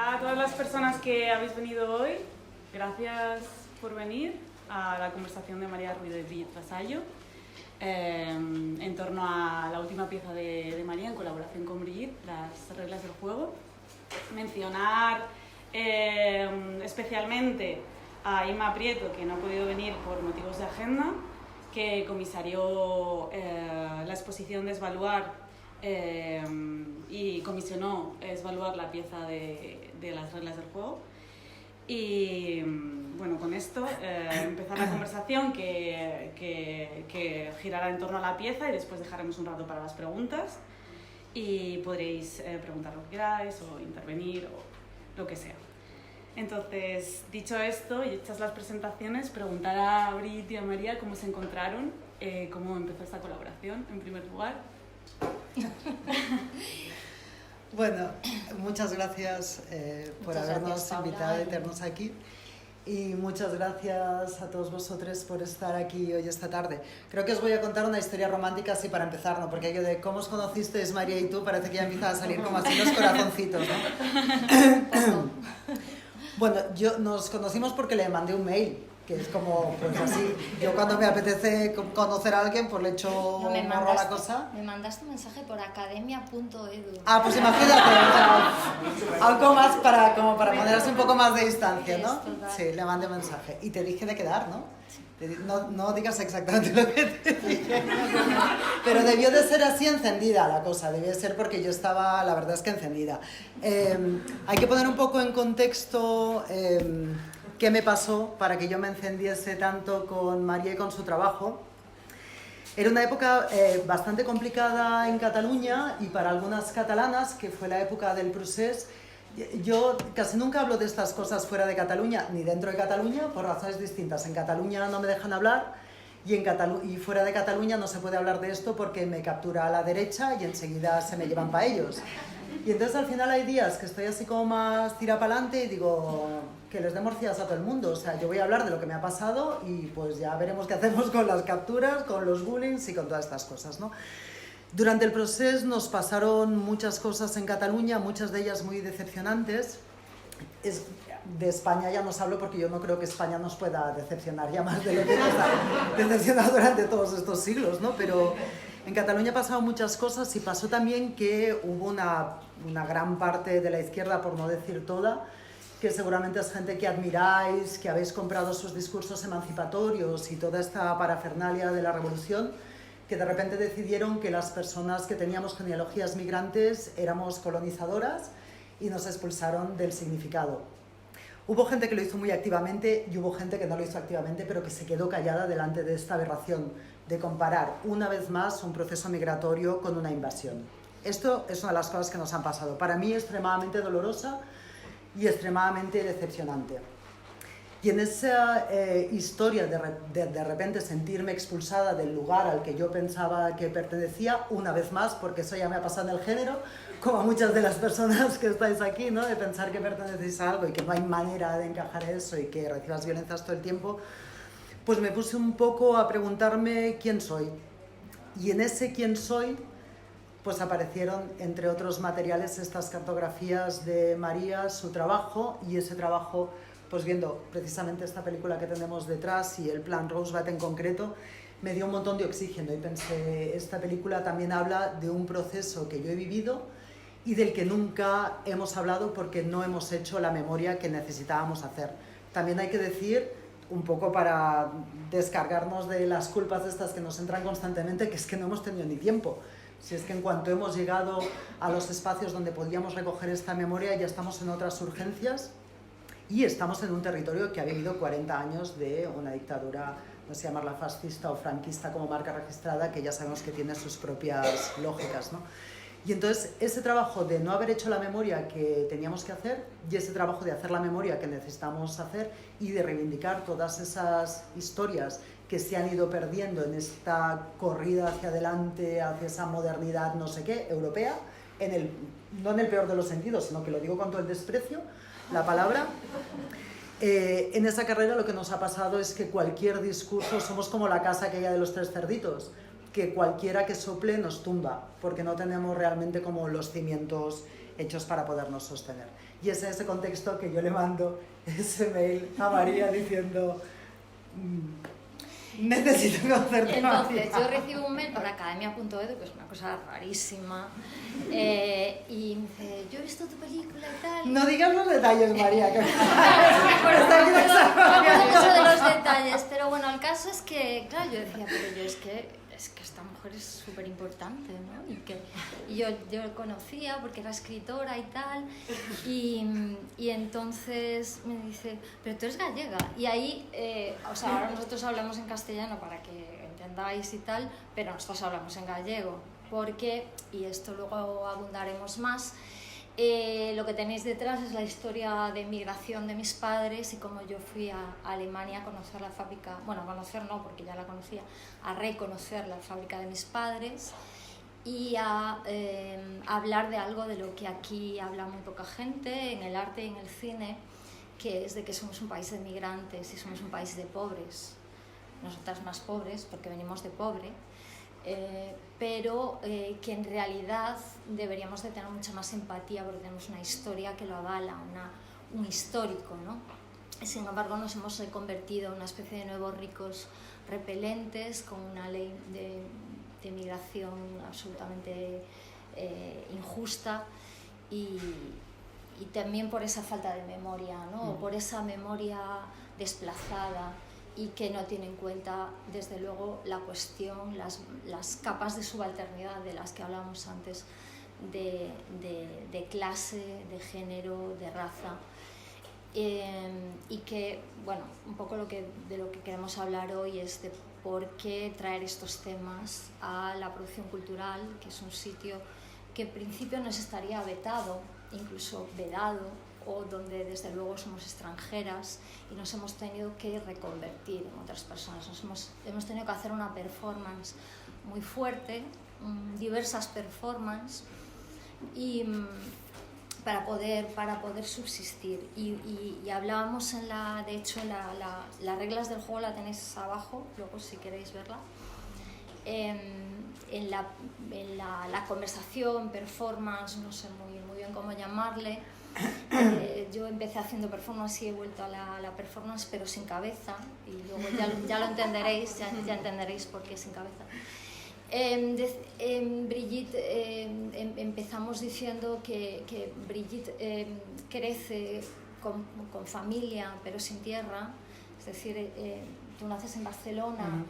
a todas las personas que habéis venido hoy, gracias por venir a la conversación de María Ruiz de Brigitte Vasallo en torno a la última pieza de María en colaboración con Brigitte, Las reglas del juego. Mencionar especialmente a Ima Prieto, que no ha podido venir por motivos de agenda, que comisarió la exposición de Esvaluar y comisionó Esvaluar la pieza de las reglas del juego. Y bueno, con esto empezar la conversación que girará en torno a la pieza y después dejaremos un rato para las preguntas y podréis preguntar lo que queráis o intervenir o lo que sea. Entonces, dicho esto y hechas las presentaciones, preguntar a Brigitte y a María cómo se encontraron, cómo empezó esta colaboración, en primer lugar. Bueno, muchas gracias por habernos invitado y tenernos aquí. Y muchas gracias a todos vosotros por estar aquí hoy esta tarde. Creo que os voy a contar una historia romántica así para empezar, ¿no? Porque aquello de cómo os conocisteis, María y tú, parece que ya empieza a salir como así los corazoncitos, ¿no? Bueno, nos conocimos porque le mandé un mail, que es como, pues así, yo cuando me apetece conocer a alguien, pues le echo morro a la cosa. Me mandaste un mensaje por academia.edu. Ah, pues imagínate, algo más como para ponerse un poco más de distancia, ¿no? Sí, le mandé un mensaje. Y te dije de quedar, ¿no? No digas exactamente lo que te dije. Pero debió de ser así encendida la cosa, debió de ser porque yo estaba, la verdad es que encendida. Hay que poner un poco en contexto qué me pasó para que yo me encendiese tanto con María y con su trabajo. Era una época bastante complicada en Cataluña y para algunas catalanas, que fue la época del procés. Yo casi nunca hablo de estas cosas fuera de Cataluña, ni dentro de Cataluña, por razones distintas. En Cataluña no me dejan hablar y fuera de Cataluña no se puede hablar de esto porque me captura a la derecha y enseguida se me llevan para ellos. Y entonces al final hay días que estoy así como más tira para adelante y digo que les dé morcillas a todo el mundo. O sea, yo voy a hablar de lo que me ha pasado y pues ya veremos qué hacemos con las capturas, con los bullings y con todas estas cosas, ¿no? Durante el proceso nos pasaron muchas cosas en Cataluña, muchas de ellas muy decepcionantes. De España ya no os hablo porque yo no creo que España nos pueda decepcionar ya más de lo que nos ha decepcionado durante todos estos siglos, ¿no? Pero en Cataluña pasaron muchas cosas y pasó también que hubo una gran parte de la izquierda, por no decir toda, que seguramente es gente que admiráis, que habéis comprado sus discursos emancipatorios y toda esta parafernalia de la revolución, que de repente decidieron que las personas que teníamos genealogías migrantes éramos colonizadoras y nos expulsaron del significado. Hubo gente que lo hizo muy activamente y hubo gente que no lo hizo activamente, pero que se quedó callada delante de esta aberración de comparar una vez más un proceso migratorio con una invasión. Esto es una de las cosas que nos han pasado. Para mí extremadamente dolorosa y extremadamente decepcionante. Y en esa historia de repente sentirme expulsada del lugar al que yo pensaba que pertenecía, una vez más, porque eso ya me ha pasado en el género, como a muchas de las personas que estáis aquí, ¿no? De pensar que pertenecéis a algo y que no hay manera de encajar eso y que recibas violencias todo el tiempo, pues me puse un poco a preguntarme quién soy. Y en ese quién soy, pues aparecieron, entre otros materiales, estas cartografías de María, su trabajo, y ese trabajo, pues viendo precisamente esta película que tenemos detrás y el plan Rosebud en concreto, me dio un montón de oxígeno y pensé, esta película también habla de un proceso que yo he vivido y del que nunca hemos hablado porque no hemos hecho la memoria que necesitábamos hacer. También hay que decir, un poco para descargarnos de las culpas estas que nos entran constantemente, que es que no hemos tenido ni tiempo. Si es que en cuanto hemos llegado a los espacios donde podíamos recoger esta memoria, ya estamos en otras urgencias y estamos en un territorio que ha vivido 40 años de una dictadura, no sé llamarla fascista o franquista como marca registrada, que ya sabemos que tiene sus propias lógicas, ¿no? Y entonces ese trabajo de no haber hecho la memoria que teníamos que hacer y ese trabajo de hacer la memoria que necesitamos hacer y de reivindicar todas esas historias que se han ido perdiendo en esta corrida hacia adelante, hacia esa modernidad no sé qué, europea, no en el peor de los sentidos, sino que lo digo con todo el desprecio, la palabra. En esa carrera lo que nos ha pasado es que cualquier discurso, somos como la casa aquella de los tres cerditos, que cualquiera que sople nos tumba, porque no tenemos realmente como los cimientos hechos para podernos sostener. Y es en ese contexto que yo le mando ese mail a María diciendo necesito conocerte. Entonces, yo recibo un mail por academia.edu, que es una cosa rarísima, y me dice, yo he visto tu película y tal. No digas los detalles, María. Que... No me acuerdo mucho de los detalles, pero bueno, el caso es que, claro, yo decía, pero yo es que esta mujer es súper importante, ¿no? Y yo lo conocía porque era escritora y tal, y entonces me dice, pero tú eres gallega. Y ahí, o sea, ahora nosotros hablamos en castellano para que entendáis y tal, pero nosotros hablamos en gallego, porque, y esto luego abundaremos más, lo que tenéis detrás es la historia de migración de mis padres y cómo yo fui a Alemania a conocer la fábrica, bueno, a conocer no, porque ya la conocía, a reconocer la fábrica de mis padres y a hablar de algo de lo que aquí habla muy poca gente, en el arte y en el cine, que es de que somos un país de migrantes y somos un país de pobres, nosotras más pobres porque venimos de pobre. Pero que en realidad deberíamos de tener mucha más empatía porque tenemos una historia que lo avala, un histórico, ¿no? Sin embargo, nos hemos convertido en una especie de nuevos ricos repelentes con una ley de migración absolutamente injusta y también por esa falta de memoria, ¿no? Por esa memoria desplazada y que no tiene en cuenta, desde luego, la cuestión, las capas de subalternidad de las que hablábamos antes, de clase, de género, de raza, y que, bueno, un poco de lo que queremos hablar hoy es de por qué traer estos temas a la producción cultural, que es un sitio que en principio nos estaría vetado, incluso vedado, o donde desde luego somos extranjeras y nos hemos tenido que reconvertir en otras personas. Hemos tenido que hacer una performance muy fuerte, diversas performances, y para poder subsistir. Y hablábamos de hecho, las reglas del juego la tenéis abajo, luego si queréis verla. En la conversación, performance, no sé muy bien cómo llamarle. Yo empecé haciendo performance y he vuelto a la performance, pero sin cabeza, y luego ya lo entenderéis, ya entenderéis por qué sin cabeza. Brigitte, empezamos diciendo que Brigitte crece con familia, pero sin tierra, es decir, tú naces en Barcelona.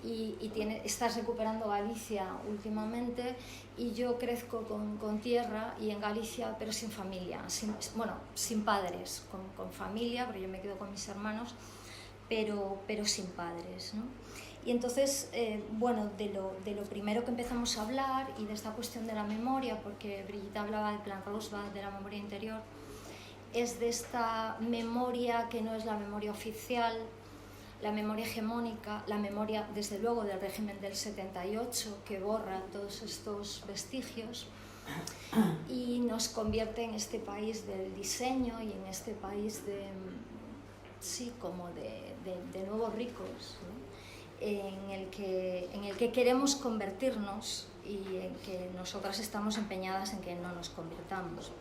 Y estás recuperando Galicia últimamente, y yo crezco con tierra y en Galicia, pero sin familia, sin padres, con familia, porque yo me quedo con mis hermanos, pero sin padres, ¿no? Y entonces, bueno, de lo primero que empezamos a hablar, y de esta cuestión de la memoria, porque Brigitte hablaba del plan Rosbach, de la memoria interior, es de esta memoria que no es la memoria oficial, la memoria hegemónica, la memoria, desde luego, del régimen del 78, que borra todos estos vestigios y nos convierte en este país del diseño y en este país como de nuevos ricos, ¿no? en el que queremos convertirnos y en que nosotras estamos empeñadas en que no nos convirtamos.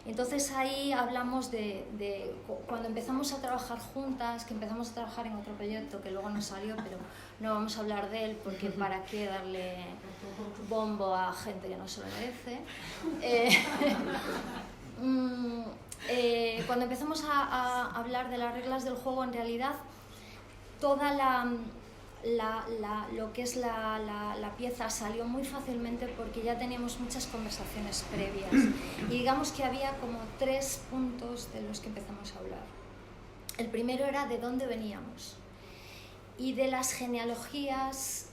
Entonces ahí hablamos de cuando empezamos a trabajar juntas, que empezamos a trabajar en otro proyecto que luego no salió, pero no vamos a hablar de él porque para qué darle bombo a gente que no se lo merece. Cuando empezamos a hablar de las reglas del juego, en realidad toda lo que es la pieza salió muy fácilmente porque ya teníamos muchas conversaciones previas y digamos que había como 3 puntos de los que empezamos a hablar. El primero era de dónde veníamos y de las genealogías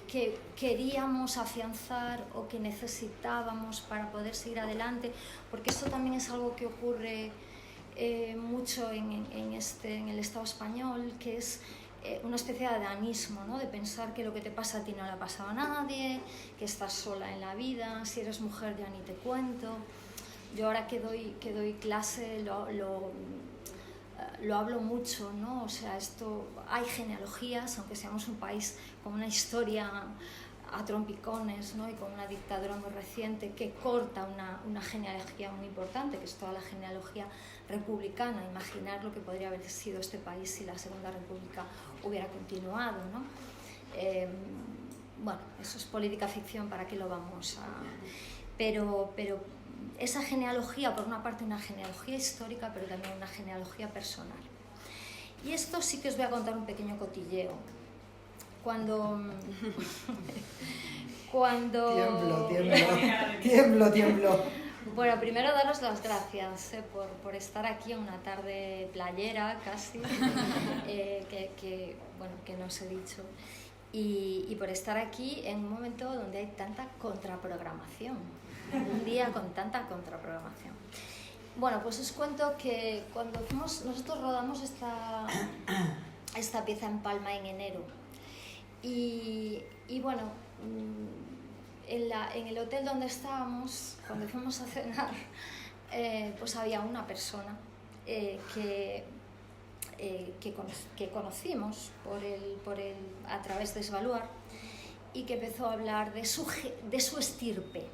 que queríamos afianzar o que necesitábamos para poder seguir adelante, porque esto también es algo que ocurre mucho en el Estado español, que es una especie de adanismo, ¿no? De pensar que lo que te pasa a ti no le ha pasado a nadie, que estás sola en la vida, si eres mujer ya ni te cuento. Yo ahora que doy clase lo hablo mucho, ¿no? O sea, hay genealogías, aunque seamos un país con una historia a trompicones, ¿no? Y con una dictadura muy reciente que corta una genealogía muy importante, que es toda la genealogía republicana. Imaginar lo que podría haber sido este país si la Segunda República hubiera continuado, ¿no? Bueno, eso es política ficción, ¿para qué lo vamos a...? Pero esa genealogía, por una parte una genealogía histórica, pero también una genealogía personal. Y esto sí que os voy a contar un pequeño cotilleo. Cuando... Tiemblo. Bueno, primero daros las gracias por estar aquí en una tarde playera casi, que no os he dicho, y por estar aquí en un momento donde hay tanta contraprogramación, un día con tanta contraprogramación. Bueno, pues os cuento que cuando nosotros rodamos esta pieza en Palma en enero, y bueno, en el hotel donde estábamos, cuando fuimos a cenar, pues había una persona que conocimos a través de Svaluar, y que empezó a hablar de su estirpe.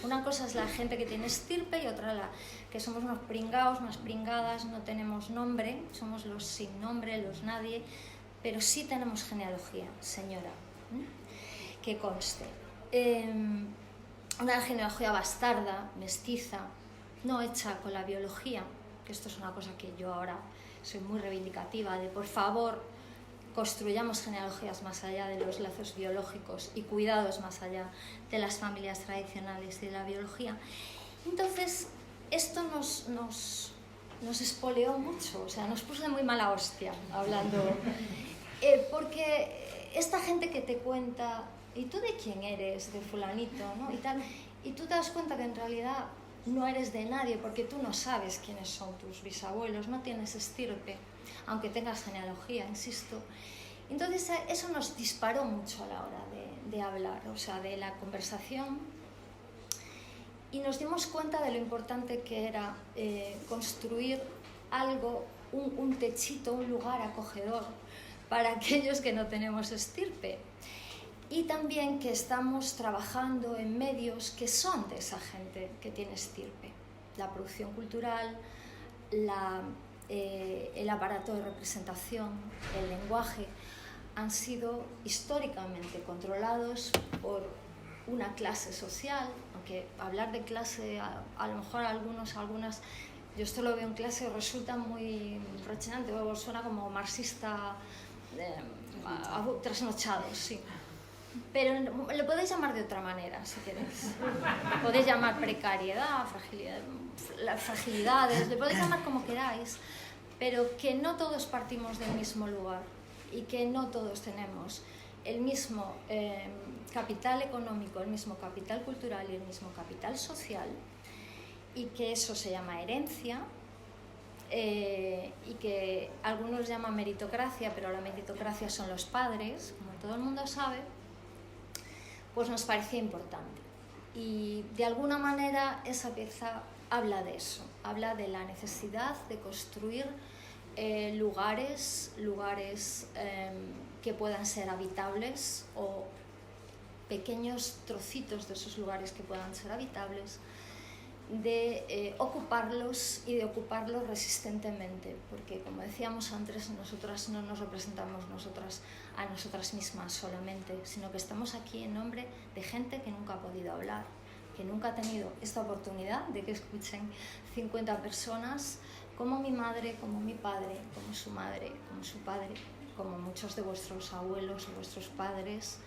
Una cosa es la gente que tiene estirpe y otra que somos unos pringaos, unas pringadas, no tenemos nombre, somos los sin nombre, los nadie, pero sí tenemos genealogía, señora, que conste. Una genealogía bastarda, mestiza, no hecha con la biología, que esto es una cosa que yo ahora soy muy reivindicativa, de por favor construyamos genealogías más allá de los lazos biológicos y cuidados más allá de las familias tradicionales y de la biología. Entonces, esto nos espoleó mucho, o sea, nos puso de muy mala hostia hablando, porque esta gente que te cuenta, ¿y tú de quién eres? De fulanito, ¿no? Y tal, y tú te das cuenta que en realidad no eres de nadie, porque tú no sabes quiénes son tus bisabuelos, no tienes estirpe, aunque tengas genealogía, insisto. Entonces eso nos disparó mucho a la hora de hablar, o sea, de la conversación, y nos dimos cuenta de lo importante que era construir algo, un techito, un lugar acogedor para aquellos que no tenemos estirpe. Y también que estamos trabajando en medios que son de esa gente que tiene estirpe. La producción cultural, el aparato de representación, el lenguaje, han sido históricamente controlados por una clase social, aunque hablar de clase, a lo mejor algunas, yo esto lo veo en clase, resulta muy rechinante, o suena como marxista, trasnochado, sí. Pero lo podéis llamar de otra manera, si queréis. Podéis llamar precariedad, fragilidades, le podéis llamar como queráis, pero que no todos partimos del mismo lugar y que no todos tenemos el mismo capital económico, el mismo capital cultural y el mismo capital social, y que eso se llama herencia, y que algunos llaman meritocracia, pero la meritocracia son los padres, como todo el mundo sabe. Pues nos parecía importante, y de alguna manera esa pieza habla de eso, habla de la necesidad de construir lugares que puedan ser habitables, o pequeños trocitos de esos lugares que puedan ser habitables, de ocuparlos y de ocuparlos resistentemente, porque como decíamos antes, nosotras no nos representamos a nosotras mismas solamente, sino que estamos aquí en nombre de gente que nunca ha podido hablar, que nunca ha tenido esta oportunidad de que escuchen 50 personas, como mi madre, como mi padre, como su madre, como su padre, como muchos de vuestros abuelos o vuestros padres,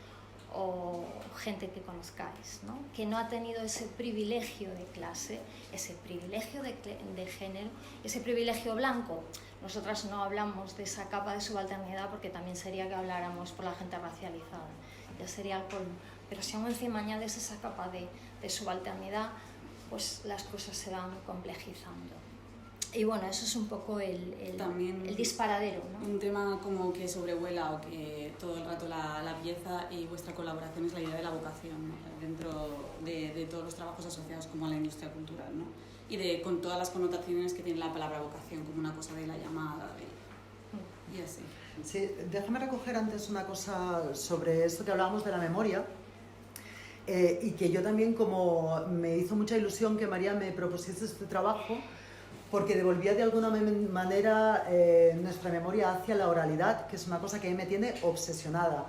o gente que conozcáis, ¿no? Que no ha tenido ese privilegio de clase, ese privilegio de género, ese privilegio blanco. Nosotras no hablamos de esa capa de subalternidad, porque también sería que habláramos por la gente racializada, ya sería el colmo. Pero si aún encima añades esa capa de subalternidad, pues las cosas se van complejizando. Y bueno, eso es un poco el disparadero, ¿no? Un tema como que sobrevuela, o que todo el rato la pieza y vuestra colaboración, es la idea de la vocación, ¿no? Dentro de todos los trabajos asociados como a la industria cultural, ¿no? Y con todas las connotaciones que tiene la palabra vocación, como una cosa de la llamada, y así. Sí, déjame recoger antes una cosa sobre esto que hablábamos de la memoria. y que yo también, como me hizo mucha ilusión que María me propusiese este trabajo, porque devolvía de alguna manera nuestra memoria hacia la oralidad, que es una cosa que a mí me tiene obsesionada.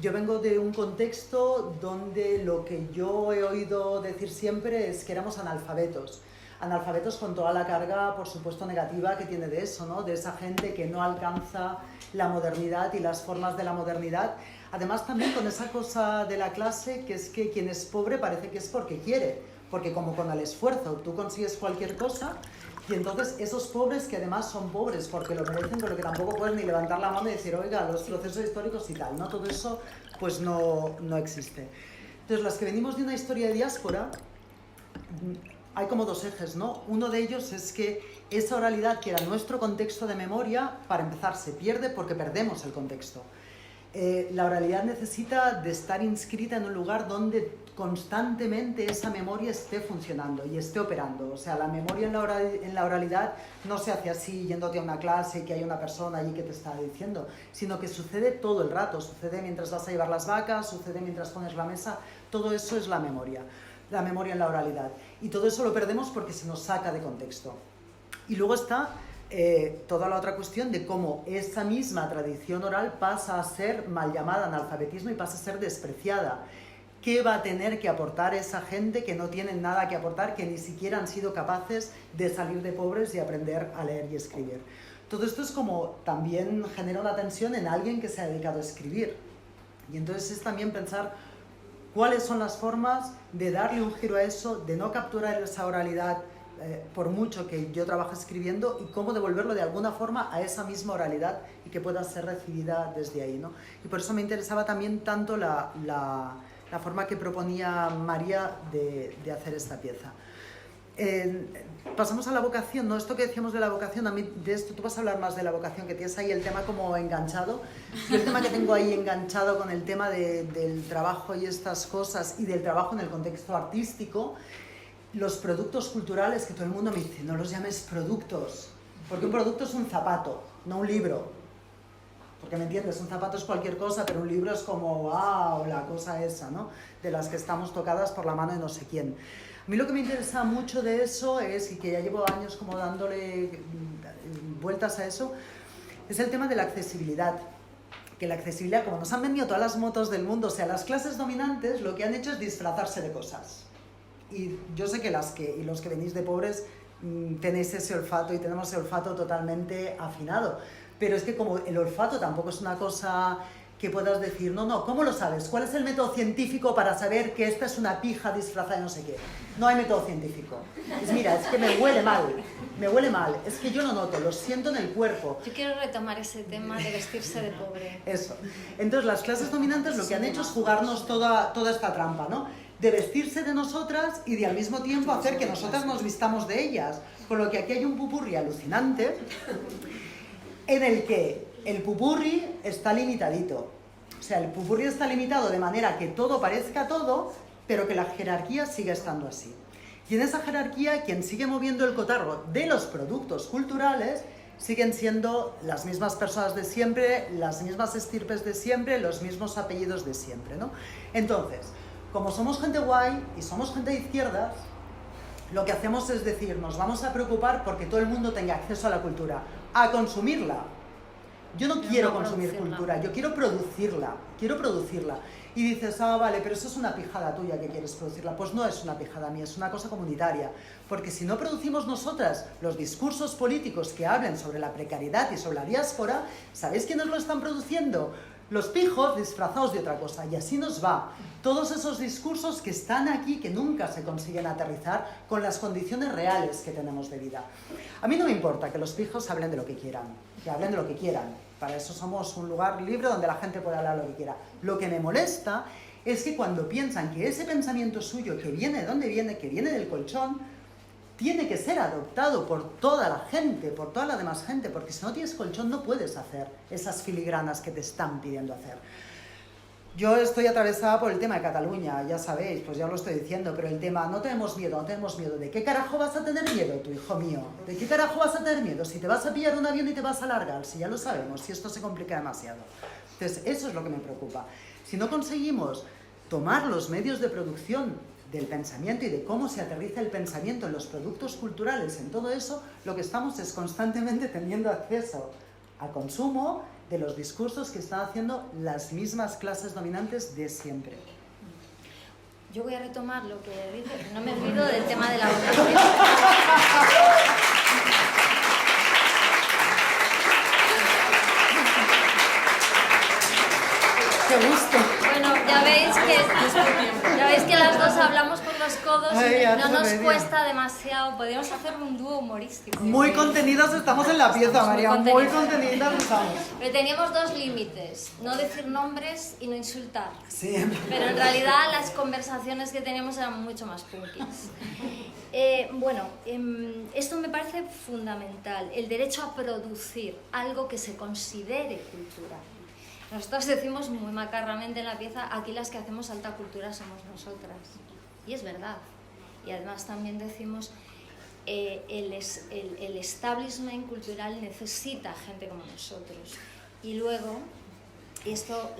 Yo vengo de un contexto donde lo que yo he oído decir siempre es que éramos analfabetos. Analfabetos con toda la carga, por supuesto, negativa que tiene de eso, ¿no? De esa gente que no alcanza la modernidad y las formas de la modernidad. Además, también con esa cosa de la clase, que es que quien es pobre parece que es porque quiere, porque como con el esfuerzo tú consigues cualquier cosa, y entonces esos pobres, que además son pobres porque lo merecen, pero que tampoco pueden ni levantar la mano y decir, oiga, los procesos históricos y tal, ¿no? Todo eso pues no existe. Entonces, las que venimos de una historia de diáspora, hay como dos ejes, ¿no? Uno de ellos es que esa oralidad, que era nuestro contexto de memoria, para empezar se pierde porque perdemos el contexto. La oralidad necesita de estar inscrita en un lugar donde constantemente esa memoria esté funcionando y esté operando. O sea, la memoria en la oralidad no se hace así yéndote a una clase y que hay una persona allí que te está diciendo, sino que sucede todo el rato, sucede mientras vas a llevar las vacas, sucede mientras pones la mesa, todo eso es la memoria en la oralidad. Y todo eso lo perdemos porque se nos saca de contexto. Y luego está toda la otra cuestión de cómo esa misma tradición oral pasa a ser mal llamada analfabetismo y pasa a ser despreciada. ¿Qué va a tener que aportar esa gente que no tiene nada que aportar, que ni siquiera han sido capaces de salir de pobres y aprender a leer y escribir? Todo esto es como también genera una tensión en alguien que se ha dedicado a escribir. Y entonces es también pensar cuáles son las formas de darle un giro a eso, de no capturar esa oralidad por mucho que yo trabaje escribiendo, y cómo devolverlo de alguna forma a esa misma oralidad y que pueda ser recibida desde ahí, ¿no? Y por eso me interesaba también tanto la forma que proponía María de hacer esta pieza. Pasamos a la vocación, ¿no? Esto que decíamos de la vocación, a mí de esto tú vas a hablar más de la vocación, que tienes ahí el tema como enganchado. Yo el tema que tengo ahí enganchado con el tema del trabajo y estas cosas, y del trabajo en el contexto artístico, los productos culturales, que todo el mundo me dice, no los llames productos, porque un producto es un zapato, no un libro. Porque me entiendes, un zapato es cualquier cosa, pero un libro es como, wow, la cosa esa, ¿no? De las que estamos tocadas por la mano de no sé quién. A mí lo que me interesa mucho de eso es, y que ya llevo años como dándole vueltas a eso, es el tema de la accesibilidad. Que la accesibilidad, como nos han vendido todas las motos del mundo, o sea, las clases dominantes lo que han hecho es disfrazarse de cosas. Y yo sé que los que venís de pobres tenéis ese olfato, y tenemos ese olfato totalmente afinado. Pero es que como el olfato tampoco es una cosa que puedas decir, no, ¿cómo lo sabes? ¿Cuál es el método científico para saber que esta es una pija disfrazada de no sé qué? No hay método científico. Mira, es que me huele mal, es que yo lo noto, lo siento en el cuerpo. Yo quiero retomar ese tema de vestirse de pobre. Eso. Entonces las clases dominantes lo que han hecho es jugarnos toda esta trampa, ¿no? De vestirse de nosotras y de al mismo tiempo hacer que nosotras nos vistamos de ellas. Con lo que aquí hay un pupurri alucinante en el que el pupurri está limitadito. O sea, el pupurri está limitado de manera que todo parezca todo, pero que la jerarquía sigue estando así. Y en esa jerarquía, quien sigue moviendo el cotarro de los productos culturales siguen siendo las mismas personas de siempre, las mismas estirpes de siempre, los mismos apellidos de siempre, ¿no? Entonces, como somos gente guay y somos gente de izquierdas, lo que hacemos es decir, nos vamos a preocupar porque todo el mundo tenga acceso a la cultura, a consumirla. Yo no quiero consumir cultura, yo quiero producirla. Y dices, vale, pero eso es una pijada tuya que quieres producirla. Pues no es una pijada mía, es una cosa comunitaria. Porque si no producimos nosotras los discursos políticos que hablen sobre la precariedad y sobre la diáspora, ¿sabéis quiénes lo están produciendo? Los pijos disfrazados de otra cosa, y así nos va. Todos esos discursos que están aquí, que nunca se consiguen aterrizar con las condiciones reales que tenemos de vida. A mí no me importa que los pijos hablen de lo que quieran, que hablen de lo que quieran. Para eso somos un lugar libre donde la gente puede hablar lo que quiera. Lo que me molesta es que cuando piensan que ese pensamiento suyo, que viene de donde viene, que viene del colchón, tiene que ser adoptado por toda la gente, por toda la demás gente, porque si no tienes colchón no puedes hacer esas filigranas que te están pidiendo hacer. Yo estoy atravesada por el tema de Cataluña, ya sabéis, pues ya os lo estoy diciendo, pero el tema, no tenemos miedo. ¿De qué carajo vas a tener miedo tú, hijo mío? ¿De qué carajo vas a tener miedo? Si te vas a pillar un avión y te vas a largar, si ya lo sabemos, si esto se complica demasiado. Entonces, eso es lo que me preocupa. Si no conseguimos tomar los medios de producción del pensamiento y de cómo se aterriza el pensamiento en los productos culturales, en todo eso, lo que estamos es constantemente teniendo acceso al consumo de los discursos que están haciendo las mismas clases dominantes de siempre. Yo voy a retomar lo que dice, no me olvido del tema de la votación. ¡Qué gusto! Bueno, ya veis que las dos hablamos con los codos y no nos cuesta demasiado. Podríamos hacer un dúo humorístico. Muy contenidos estamos en la pieza, María, muy contenidas estamos. Pero teníamos dos límites, no decir nombres y no insultar. Siempre. Pero en realidad las conversaciones que teníamos eran mucho más punkis. Esto me parece fundamental, el derecho a producir algo que se considere cultura. Nosotros decimos muy macarramente en la pieza, aquí las que hacemos alta cultura somos nosotras. Y es verdad. Y además también decimos, el establishment cultural necesita gente como nosotros. Y luego,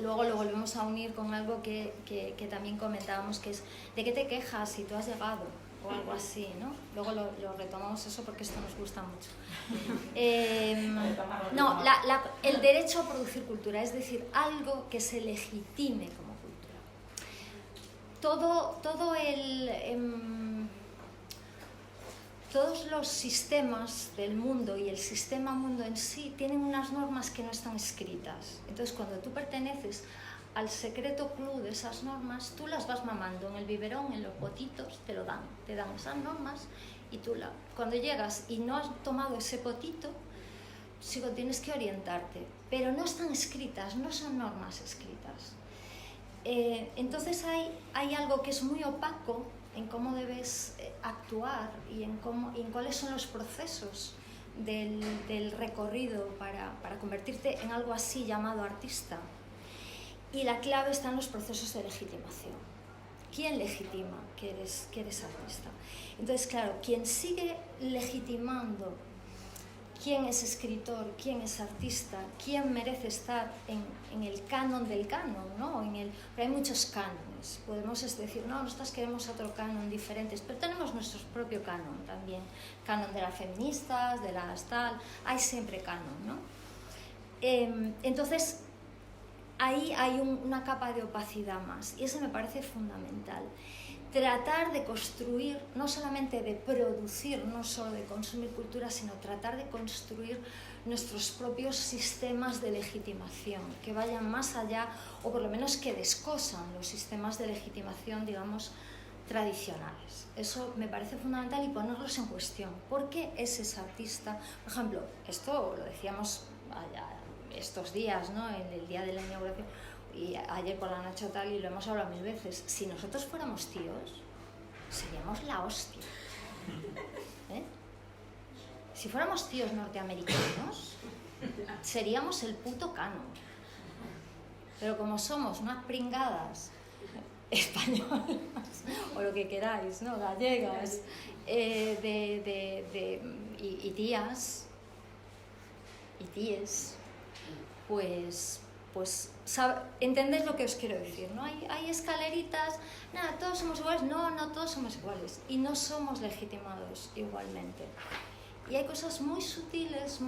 luego lo volvemos a unir con algo que también comentábamos, que es, ¿de qué te quejas si tú has llegado? O algo así, ¿no? Luego lo retomamos eso porque esto nos gusta mucho. El derecho a producir cultura, es decir, algo que se legitime como cultura. Todos los sistemas del mundo y el sistema mundo en sí tienen unas normas que no están escritas. Entonces, cuando tú perteneces al secreto club de esas normas, tú las vas mamando en el biberón, en los potitos, te dan esas normas y tú cuando llegas y no has tomado ese potito, tienes que orientarte, pero no están escritas, no son normas escritas. Entonces hay algo que es muy opaco en cómo debes actuar y en cuáles son los procesos del recorrido para convertirte en algo así llamado artista. Y la clave está en los procesos de legitimación. ¿Quién legitima que eres artista? Entonces, claro, quien sigue legitimando quién es escritor, quién es artista, quién merece estar en el canon del canon, ¿no? Pero hay muchos cánones. Podemos decir, no, nosotros queremos otro canon diferentes, pero tenemos nuestro propio canon también. Canon de las feministas, de las tal, hay siempre canon, ¿no? Entonces, ahí hay una capa de opacidad más, y eso me parece fundamental. Tratar de construir, no solamente de producir, no solo de consumir cultura, sino tratar de construir nuestros propios sistemas de legitimación, que vayan más allá, o por lo menos que descosan los sistemas de legitimación, digamos, tradicionales. Eso me parece fundamental y ponerlos en cuestión. ¿Por qué es ese artista? Por ejemplo, esto lo decíamos estos días, ¿no? En el día de la inauguración y ayer por la noche tal, y lo hemos hablado 1000 veces. Si nosotros fuéramos tíos, seríamos la hostia. Si fuéramos tíos norteamericanos, seríamos el puto canon. Pero como somos unas pringadas españolas, o lo que queráis, ¿no? Gallegas, y tías, y tíes, pues ¿entendéis lo que os quiero decir? ¿No? Hay escaleritas, nada, todos somos iguales, no todos somos iguales, y no somos legitimados igualmente. Y hay cosas muy sutiles,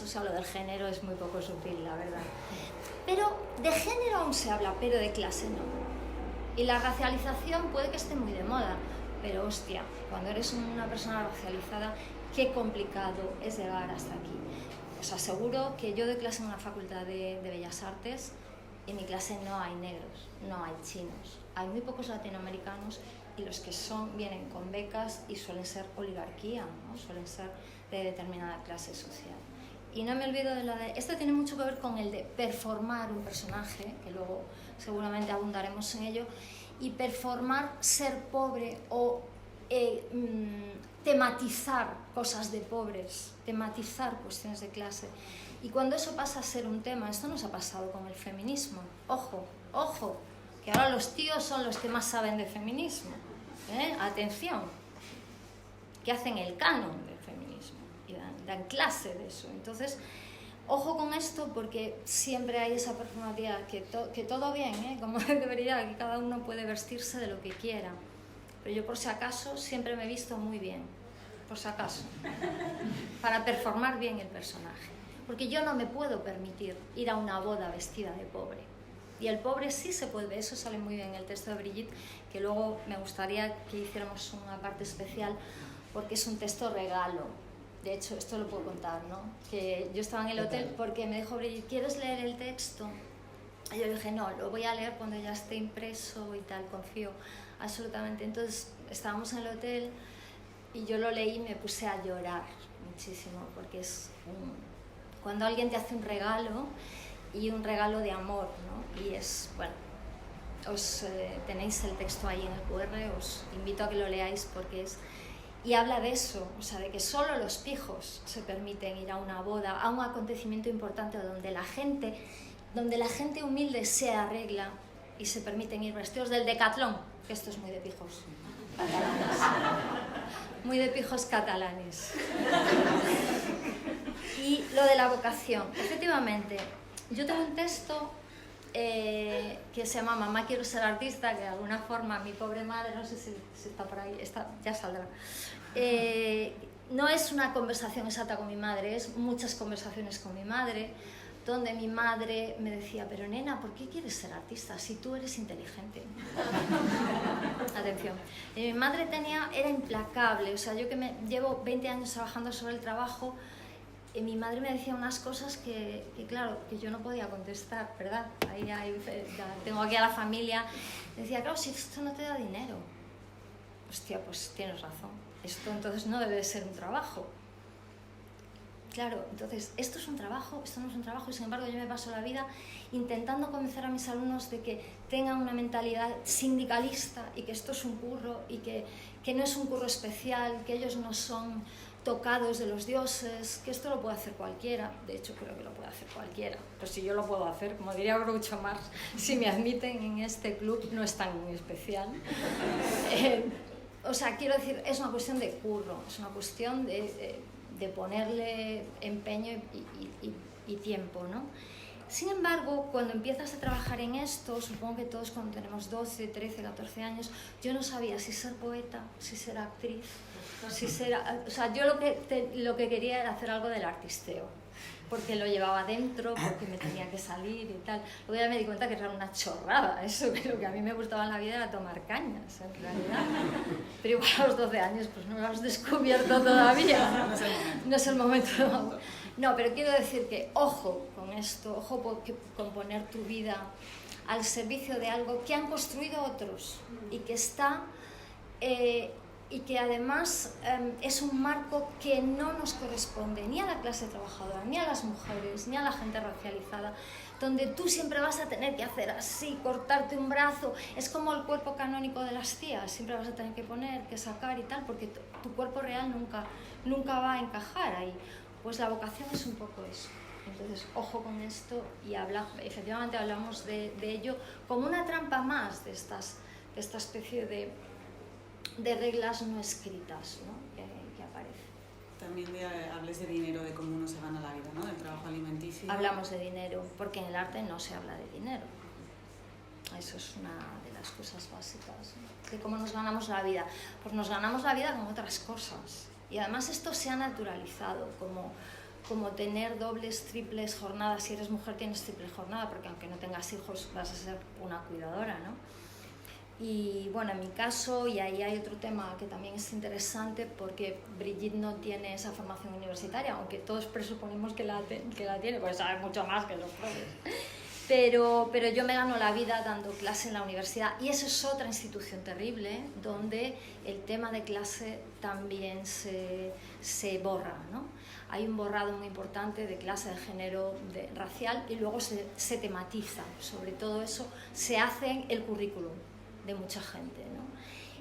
o sea, lo del género es muy poco sutil, la verdad. Pero de género aún se habla, pero de clase no. Y la racialización puede que esté muy de moda, pero hostia, cuando eres una persona racializada, qué complicado es llegar hasta aquí. Os aseguro que yo doy clase en una facultad de Bellas Artes, en mi clase no hay negros, no hay chinos, hay muy pocos latinoamericanos, y los que vienen con becas y suelen ser oligarquía, ¿no? Suelen ser de determinada clase social. Y no me olvido esto tiene mucho que ver con el de performar un personaje, que luego seguramente abundaremos en ello, y performar ser pobre o tematizar cosas de pobres, tematizar cuestiones de clase. Y cuando eso pasa a ser un tema, esto nos ha pasado con el feminismo. Ojo, que ahora los tíos son los que más saben de feminismo. Atención, que hacen el canon del feminismo y dan clase de eso. Entonces, Ojo con esto porque siempre hay esa performativa que todo bien, como debería, que cada uno puede vestirse de lo que quiera. Pero yo por si acaso siempre me he visto muy bien, por si acaso, para performar bien el personaje. Porque yo no me puedo permitir ir a una boda vestida de pobre. Y el pobre sí se puede, eso sale muy bien en el texto de Brigitte, que luego me gustaría que hiciéramos una parte especial, porque es un texto regalo. De hecho, esto lo puedo contar, ¿no? Que yo estaba en el hotel porque me dijo Brigitte, ¿quieres leer el texto? Y yo dije, no, lo voy a leer cuando ya esté impreso y tal, confío absolutamente. Entonces, estábamos en el hotel y yo lo leí y me puse a llorar muchísimo, porque es cuando alguien te hace un regalo, y un regalo de amor, ¿no? Y es, bueno, tenéis el texto ahí en el QR, os invito a que lo leáis porque es... Y habla de eso, o sea, de que solo los pijos se permiten ir a una boda, a un acontecimiento importante donde la gente humilde se arregla y se permiten ir vestidos del Decatlón, que esto es muy de pijos catalanes, muy de pijos catalanes. Y lo de la vocación, efectivamente, yo tengo un texto que se llama Mamá quiero ser artista, que de alguna forma mi pobre madre, no sé si está por ahí, ya saldrá. No es una conversación exacta con mi madre, es muchas conversaciones con mi madre, donde mi madre me decía, pero nena, ¿por qué quieres ser artista si tú eres inteligente? Atención. Mi madre era implacable, o sea, yo que llevo 20 años trabajando sobre el trabajo, mi madre me decía unas cosas que claro, que yo no podía contestar, ¿verdad? Tengo aquí a la familia. Decía, claro, si esto no te da dinero. Hostia, pues tienes razón. Esto entonces no debe de ser un trabajo. Claro, entonces, esto es un trabajo, esto no es un trabajo, y sin embargo yo me paso la vida intentando convencer a mis alumnos de que tengan una mentalidad sindicalista y que esto es un curro y que no es un curro especial, que ellos no son tocados de los dioses, que esto lo puede hacer cualquiera. De hecho, creo que lo puede hacer cualquiera. Pues si yo lo puedo hacer, como diría Groucho Marx, si me admiten en este club, no es tan especial. O sea, quiero decir, es una cuestión de curro, es una cuestión de ponerle empeño y tiempo, ¿no? Sin embargo, cuando empiezas a trabajar en esto, supongo que todos cuando tenemos 12, 13, 14 años, yo no sabía si ser poeta, si ser actriz, o sea, yo lo que quería era hacer algo del artisteo, porque lo llevaba dentro, porque me tenía que salir y tal. Luego ya me di cuenta que era una chorrada eso, que lo que a mí me gustaba en la vida era tomar cañas, en realidad. Pero igual a los 12 años pues no lo has descubierto todavía. No es el momento. No, pero quiero decir que ojo con esto, ojo con poner tu vida al servicio de algo que han construido otros y que está... y que además es un marco que no nos corresponde ni a la clase trabajadora, ni a las mujeres, ni a la gente racializada, donde tú siempre vas a tener que hacer así, cortarte un brazo, es como el cuerpo canónico de las tías, siempre vas a tener que poner, que sacar y tal, porque tu cuerpo real nunca va a encajar ahí. Pues la vocación es un poco eso. Entonces, ojo con esto y efectivamente hablamos de ello como una trampa más de esta especie de reglas no escritas, ¿no? que aparecen. También hables de dinero, de cómo uno se gana la vida, ¿no? Del trabajo alimenticio. Hablamos de dinero, porque en el arte no se habla de dinero. Eso es una de las cosas básicas, ¿no? De cómo nos ganamos la vida. Pues nos ganamos la vida con otras cosas. Y además esto se ha naturalizado, como tener dobles, triples jornadas. Si eres mujer tienes triple jornada, porque aunque no tengas hijos vas a ser una cuidadora, ¿no? Y bueno, en mi caso, y ahí hay otro tema que también es interesante, porque Brigitte no tiene esa formación universitaria, aunque todos presuponemos que la tiene, pues sabe mucho más que los profes. Pero yo me gano la vida dando clase en la universidad, y eso es otra institución terrible, donde el tema de clase también se borra, ¿no? Hay un borrado muy importante de clase, de género, racial, y luego se tematiza. Sobre todo eso se hace el currículum de mucha gente, ¿no?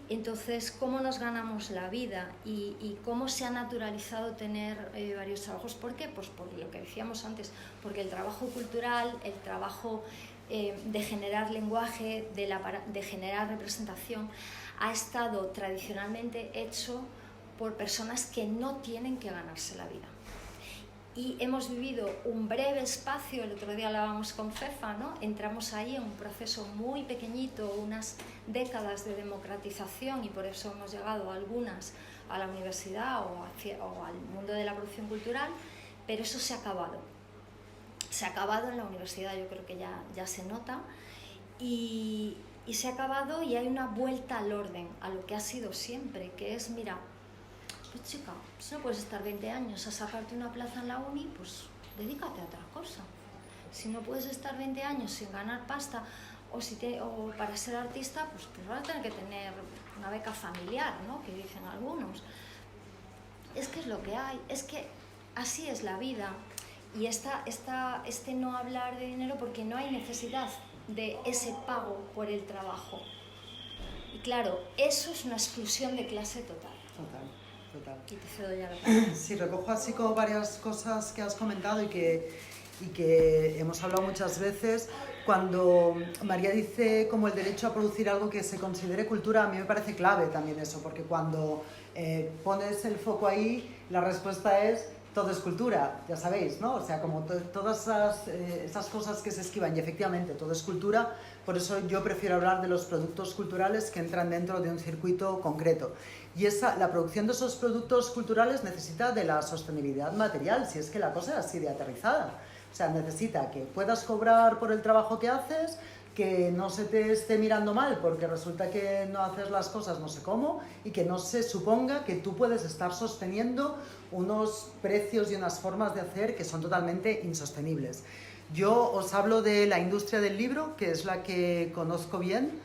Entonces, ¿cómo nos ganamos la vida y cómo se ha naturalizado tener varios trabajos? ¿Por qué? Pues por lo que decíamos antes, porque el trabajo cultural, el trabajo de generar lenguaje, de generar representación, ha estado tradicionalmente hecho por personas que no tienen que ganarse la vida. y hemos vivido un breve espacio, el otro día hablábamos con Fefa, ¿no? Entramos ahí en un proceso muy pequeñito, unas décadas de democratización, y por eso hemos llegado algunas a la universidad o al mundo de la producción cultural, pero eso se ha acabado. Se ha acabado en la universidad, yo creo que ya se nota, y se ha acabado, y hay una vuelta al orden, a lo que ha sido siempre, que es, mira, pues chica, si no puedes estar 20 años a sacarte una plaza en la uni, pues dedícate a otra cosa. Si no puedes estar 20 años sin ganar pasta, o para ser artista, pues vas a tener que tener una beca familiar, ¿no? Que dicen algunos. Es que es lo que hay, es que así es la vida. Y este no hablar de dinero, porque no hay necesidad de ese pago por el trabajo. Y claro, eso es una exclusión de clase total. Total. Y te cedo ya la palabra. Sí, recojo así como varias cosas que has comentado y que hemos hablado muchas veces. Cuando María dice como el derecho a producir algo que se considere cultura, a mí me parece clave también eso, porque cuando pones el foco ahí, la respuesta es todo es cultura, ya sabéis, ¿no? O sea, como todas esas cosas que se esquivan, y efectivamente todo es cultura. Por eso yo prefiero hablar de los productos culturales que entran dentro de un circuito concreto. Y la producción de esos productos culturales necesita de la sostenibilidad material, si es que la cosa es así de aterrizada. O sea, necesita que puedas cobrar por el trabajo que haces, que no se te esté mirando mal porque resulta que no haces las cosas no sé cómo, y que no se suponga que tú puedes estar sosteniendo unos precios y unas formas de hacer que son totalmente insostenibles. Yo os hablo de la industria del libro, que es la que conozco bien.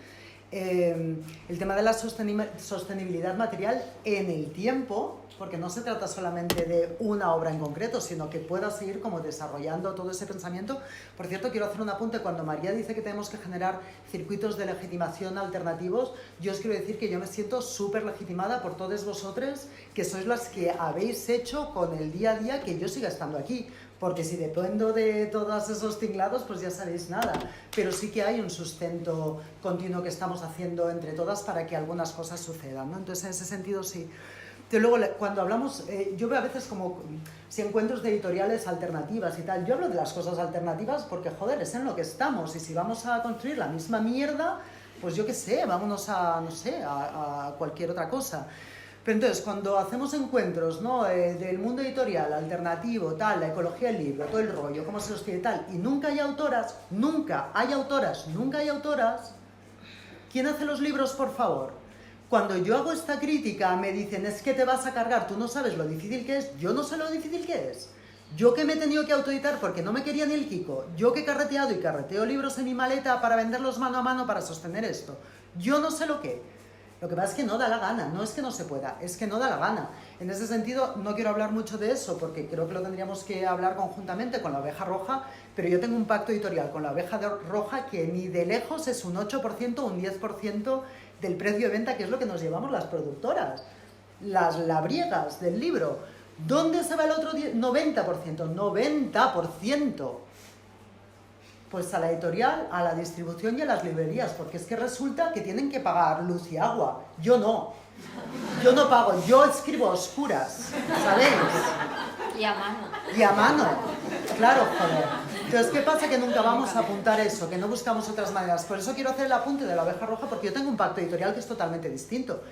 El tema de la sostenibilidad material en el tiempo, porque no se trata solamente de una obra en concreto, sino que pueda seguir como desarrollando todo ese pensamiento. Por cierto, quiero hacer un apunte. Cuando María dice que tenemos que generar circuitos de legitimación alternativos, yo os quiero decir que yo me siento súper legitimada por todos vosotros, que sois las que habéis hecho con el día a día que yo siga estando aquí. Porque si dependo de todos esos tinglados, pues ya sabéis nada. Pero sí que hay un sustento continuo que estamos haciendo entre todas para que algunas cosas sucedan, ¿no? Entonces, en ese sentido, sí. Pero luego, cuando hablamos, yo veo a veces como si encuentros de editoriales alternativas y tal. Yo hablo de las cosas alternativas porque, joder, es en lo que estamos. Y si vamos a construir la misma mierda, pues yo qué sé, vámonos a, no sé, a cualquier otra cosa. Pero entonces, cuando hacemos encuentros, ¿no? Del mundo editorial, alternativo, tal, la ecología del libro, todo el rollo, cómo se sostiene tal, y nunca hay autoras, ¿quién hace los libros, por favor? Cuando yo hago esta crítica, me dicen, es que te vas a cargar, tú no sabes lo difícil que es. Yo no sé lo difícil que es. Yo que me he tenido que autoeditar porque no me quería ni el Kiko, yo que he carreteado y carreteo libros en mi maleta para venderlos mano a mano para sostener esto, yo no sé lo que. Lo que pasa es que no da la gana, no es que no se pueda, es que no da la gana. En ese sentido, no quiero hablar mucho de eso, porque creo que lo tendríamos que hablar conjuntamente con La Oveja Roja, pero yo tengo un pacto editorial con La Oveja Roja que ni de lejos es un 8% o un 10% del precio de venta, que es lo que nos llevamos las productoras, las labriegas del libro. ¿Dónde se va el otro 90%? 90%. Pues a la editorial, a la distribución y a las librerías, porque es que resulta que tienen que pagar luz y agua. Yo no pago, yo escribo a oscuras, ¿sabéis? Y a mano. Y a mano, claro, joder. Entonces, ¿qué pasa? Que nunca vamos a apuntar eso, que no buscamos otras maneras. Por eso quiero hacer el apunte de La Oveja Roja, porque yo tengo un pacto editorial que es totalmente distinto.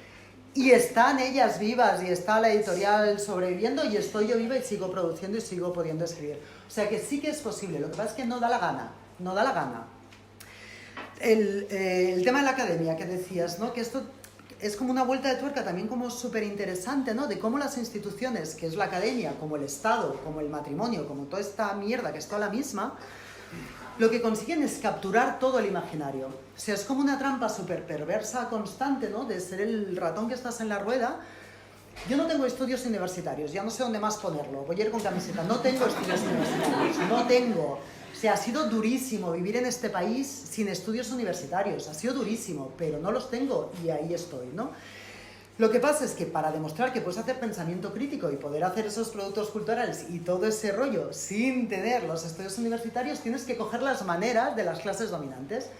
Y están ellas vivas, y está la editorial sobreviviendo, y estoy yo viva y sigo produciendo y sigo pudiendo escribir. O sea que sí que es posible, lo que pasa es que no da la gana. No da la gana. El tema de la academia que decías, ¿no? Que esto es como una vuelta de tuerca también como súper interesante, ¿no? De cómo las instituciones, que es la academia, como el Estado, como el matrimonio, como toda esta mierda que es toda la misma, lo que consiguen es capturar todo el imaginario. O sea, es como una trampa súper perversa constante, ¿no? De ser el ratón que estás en la rueda. Yo no tengo estudios universitarios, ya no sé dónde más ponerlo. Voy a ir con camiseta. No tengo estudios universitarios, no tengo. O sea, ha sido durísimo vivir en este país sin estudios universitarios, ha sido durísimo, pero no los tengo y ahí estoy, ¿no? Lo que pasa es que para demostrar que puedes hacer pensamiento crítico y poder hacer esos productos culturales y todo ese rollo sin tener los estudios universitarios, tienes que coger las maneras de las clases dominantes.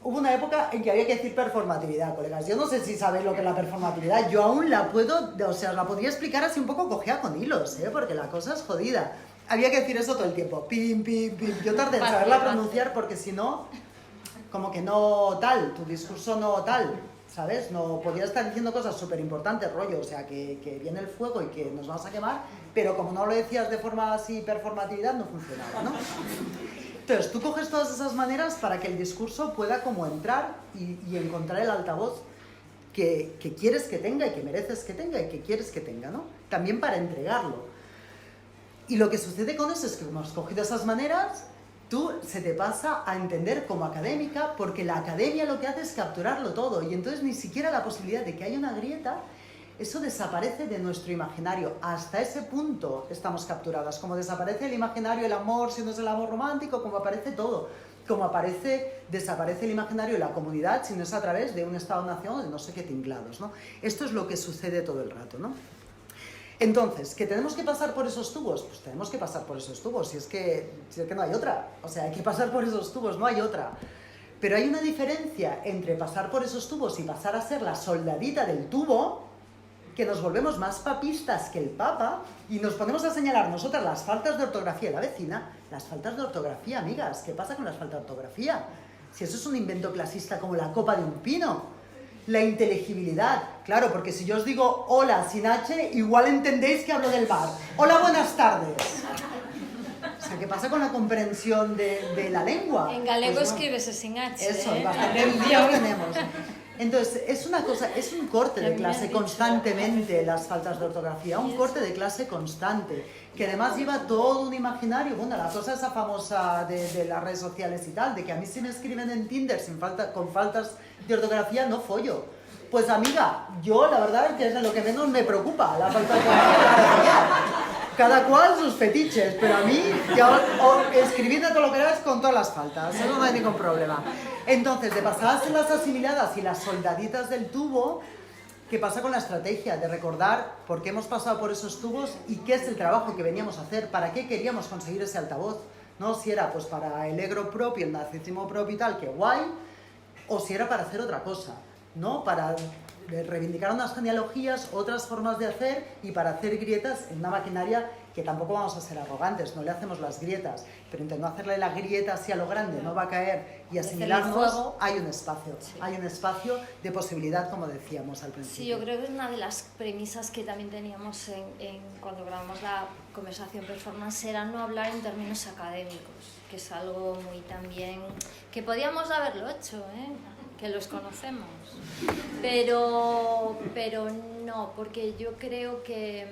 hubo una época en que había que decir performatividad, colegas. Yo no sé si sabéis lo que es la performatividad. Yo aún la puedo, o sea, os la podría explicar así un poco cogida con hilos, porque la cosa es jodida. Había que decir eso todo el tiempo. Pim, pim, pim. Yo tardé en saberla pronunciar porque si no, como que no tal, tu discurso no tal, ¿sabes? No podía estar diciendo cosas súper importantes, rollo, o sea, que viene el fuego y que nos vamos a quemar, pero como no lo decías de forma así, performatividad, no funcionaba, ¿no? Entonces, tú coges todas esas maneras para que el discurso pueda como entrar y encontrar el altavoz que quieres que tenga y que mereces que tenga y que quieres que tenga, ¿no? También para entregarlo. Y lo que sucede con eso es que como has cogido esas maneras, tú se te pasa a entender como académica, porque la academia lo que hace es capturarlo todo, y entonces ni siquiera la posibilidad de que haya una grieta, eso desaparece de nuestro imaginario. Hasta ese punto estamos capturadas. Como desaparece el imaginario, el amor, si no es el amor romántico, como aparece todo. Como desaparece el imaginario de la comunidad, si no es a través de un Estado-nación o de no sé qué tinglados, ¿no? Esto es lo que sucede todo el rato, ¿no? Entonces, ¿que tenemos que pasar por esos tubos? Pues tenemos que pasar por esos tubos, si es que no hay otra. O sea, hay que pasar por esos tubos, no hay otra. Pero hay una diferencia entre pasar por esos tubos y pasar a ser la soldadita del tubo, que nos volvemos más papistas que el Papa y nos ponemos a señalar nosotras las faltas de ortografía de la vecina. Las faltas de ortografía, amigas, ¿qué pasa con las faltas de ortografía? Si eso es un invento clasista como la copa de un pino. La inteligibilidad, claro, porque si yo os digo hola sin H, igual entendéis que hablo del bar. Hola, buenas tardes. O sea, ¿qué pasa con la comprensión de la lengua? En galego pues no. escríbese sin H. Eso, bastante líos tenemos. Entonces, es una cosa, es un corte de clase constantemente las faltas de ortografía, un corte de clase constante, que además lleva todo un imaginario. Bueno, la cosa esa famosa de las redes sociales y tal, de que a mí si me escriben en Tinder con faltas de ortografía no follo. Pues amiga, yo la verdad es que es lo que menos me preocupa, la falta de ortografía. Cada cual sus fetiches, pero a mí, escribiendo todo lo que eras con todas las faltas, eso no hay ningún problema. Entonces, de pasar a ser las asimiladas y las soldaditas del tubo, ¿qué pasa con la estrategia de recordar por qué hemos pasado por esos tubos y qué es el trabajo que veníamos a hacer, para qué queríamos conseguir ese altavoz? ¿No? Si era pues para el ego propio, el narcisismo propio y tal, que guay, o si era para hacer otra cosa, ¿no? Para reivindicar unas genealogías, otras formas de hacer y para hacer grietas en una maquinaria que tampoco vamos a ser arrogantes, no le hacemos las grietas, pero entre no hacerle la grieta así a lo grande, no va a caer y asimilarnos, hay un espacio, sí. Hay un espacio de posibilidad, como decíamos al principio. Sí, yo creo que es una de las premisas que también teníamos cuando grabamos la conversación performance, era no hablar en términos académicos, que es algo muy también, que podíamos haberlo hecho, que los conocemos, pero no, porque yo creo que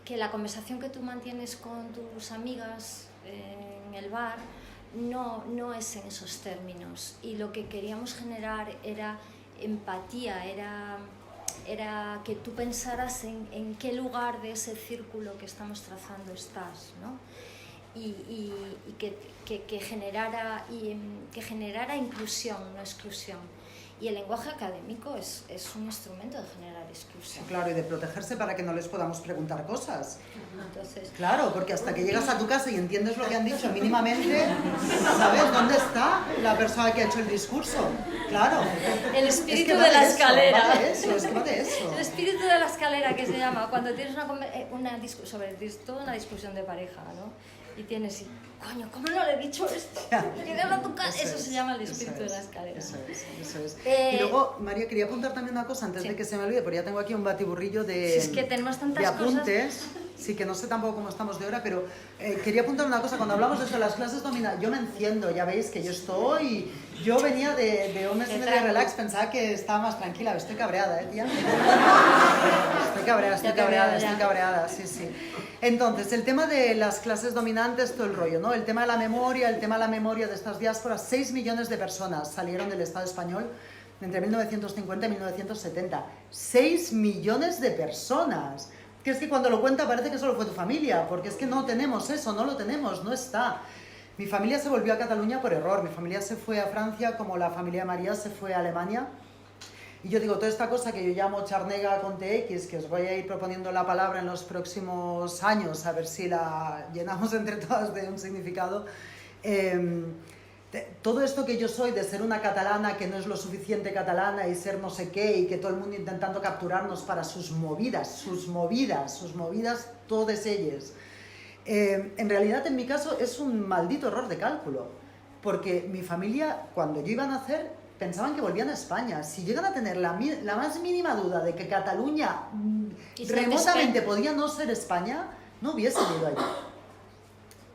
la conversación que tú mantienes con tus amigas en el bar no es en esos términos, y lo que queríamos generar era empatía, era que tú pensaras en qué lugar de ese círculo que estamos trazando estás, ¿no? Y que generara inclusión, no exclusión. Y el lenguaje académico es un instrumento de generar exclusión. Claro, y de protegerse para que no les podamos preguntar cosas. Entonces, claro, porque hasta que llegas a tu casa y entiendes lo que han dicho mínimamente, ¿sabes dónde está la persona que ha hecho el discurso? Claro. El espíritu de la escalera. Va de eso, es que va de eso. El espíritu de la escalera, que se llama, cuando tienes toda una discusión de pareja, ¿no? Y tienes, coño, ¿cómo no le he dicho esto? A tu casa. Eso se llama el espíritu de la escalera. Eso es. Y luego, María, quería apuntar también una cosa antes de que se me olvide, porque ya tengo aquí un batiburrillo de, es que tenemos tantas de apuntes. Cosas. Sí, que no sé tampoco cómo estamos de hora, pero quería apuntar una cosa. Cuando hablamos de eso, las clases dominantes, yo me enciendo, ya veis que yo venía de un mes y medio de relax, pensaba que estaba más tranquila, estoy cabreada, tía. Estoy cabreada, sí. Entonces, el tema de las clases dominantes, todo el rollo, ¿no? El tema de la memoria de estas diásporas, 6 millones de personas salieron del Estado español entre 1950 y 1970. 6 millones de personas. Que es que cuando lo cuenta parece que solo fue tu familia, porque es que no tenemos eso, no lo tenemos, no está. Mi familia se volvió a Cataluña por error, mi familia se fue a Francia como la familia de María se fue a Alemania. Y yo digo, toda esta cosa que yo llamo charnega con TX, que os voy a ir proponiendo la palabra en los próximos años, a ver si la llenamos entre todas de un significado, todo esto que yo soy de ser una catalana que no es lo suficiente catalana y ser no sé qué y que todo el mundo intentando capturarnos para sus movidas, todas ellas. En realidad, en mi caso, es un maldito error de cálculo, porque mi familia, cuando yo iba a nacer, pensaban que volvían a España. Si llegan a tener la más mínima duda de que Cataluña remotamente podía no ser España, no hubiesen ido allí.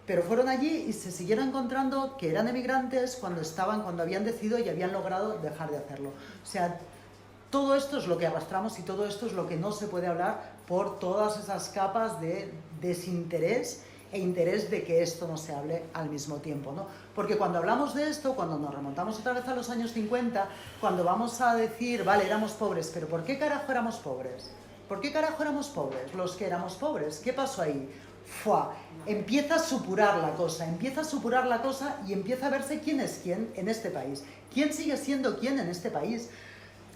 Pero fueron allí y se siguieron encontrando que eran emigrantes cuando habían decidido y habían logrado dejar de hacerlo. O sea, todo esto es lo que arrastramos y todo esto es lo que no se puede hablar por todas esas capas de desinterés e interés de que esto no se hable al mismo tiempo, ¿no? Porque cuando hablamos de esto, cuando nos remontamos otra vez a los años 50, cuando vamos a decir, vale, éramos pobres, pero ¿por qué carajo éramos pobres? ¿Por qué carajo éramos pobres? Los que éramos pobres, ¿qué pasó ahí? ¡Fua! Empieza a supurar la cosa y empieza a verse quién es quién en este país. ¿Quién sigue siendo quién en este país?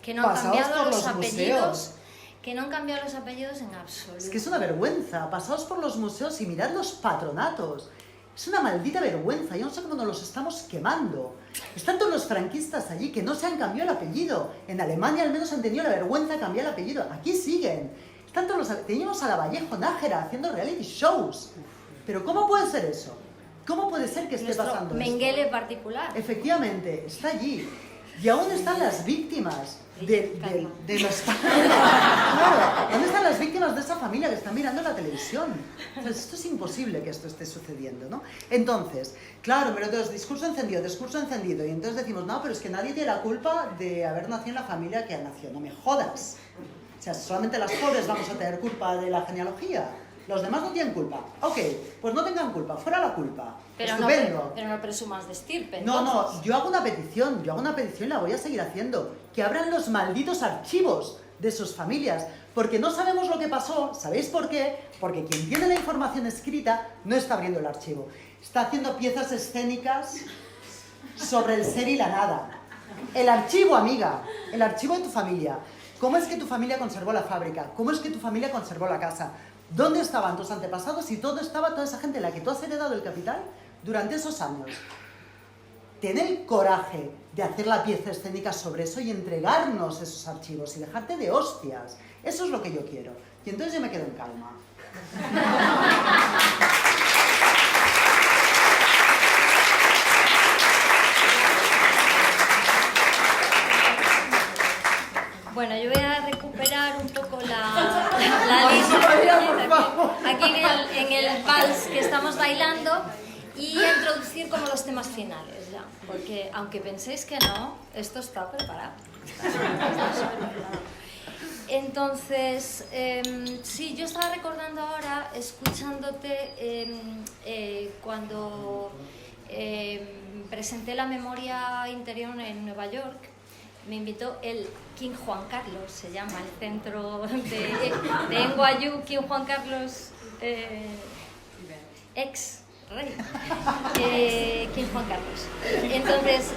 Que no han cambiado los apellidos. Que no han cambiado los apellidos en absoluto. Es que es una vergüenza. Pasaos por los museos y mirad los patronatos. Es una maldita vergüenza. Yo no sé cómo nos los estamos quemando. Están todos los franquistas allí que no se han cambiado el apellido. En Alemania al menos han tenido la vergüenza de cambiar el apellido. Aquí siguen. Teníamos a la Vallejo Nájera haciendo reality shows. Pero ¿cómo puede ser eso? ¿Cómo puede ser que esté pasando esto? Mengele particular. Efectivamente, está allí. Y aún están las víctimas de los... Claro, ¿dónde están las víctimas de esa familia que están mirando la televisión? O sea, esto es imposible que esto esté sucediendo, ¿no? Entonces, claro, pero entonces discurso encendido, y entonces decimos, no, pero es que nadie tiene la culpa de haber nacido en la familia que ha nacido. No me jodas. O sea, solamente las pobres vamos a tener culpa de la genealogía. Los demás no tienen culpa. Ok, pues no tengan culpa, fuera la culpa. Pero estupendo. Pero no presumas de estirpe. No, yo hago una petición y la voy a seguir haciendo. Que abran los malditos archivos de sus familias. Porque no sabemos lo que pasó. ¿Sabéis por qué? Porque quien tiene la información escrita no está abriendo el archivo. Está haciendo piezas escénicas sobre el ser y la nada. El archivo, amiga. El archivo de tu familia. ¿Cómo es que tu familia conservó la fábrica? ¿Cómo es que tu familia conservó la casa? ¿Dónde estaban tus antepasados y dónde estaba toda esa gente a la que tú has heredado el capital durante esos años? Ten el coraje de hacer la pieza escénica sobre eso y entregarnos esos archivos y dejarte de hostias. Eso es lo que yo quiero. Y entonces yo me quedo en calma. Bueno, yo voy a recuperar un poco la línea aquí en el vals que estamos bailando y introducir como los temas finales ya, porque aunque penséis que no, esto está preparado. Entonces, sí, yo estaba recordando ahora, escuchándote, cuando presenté la memoria interior en Nueva York, me invitó el King Juan Carlos, se llama el centro de NYU, King Juan Carlos, ex rey, King Juan Carlos. Entonces,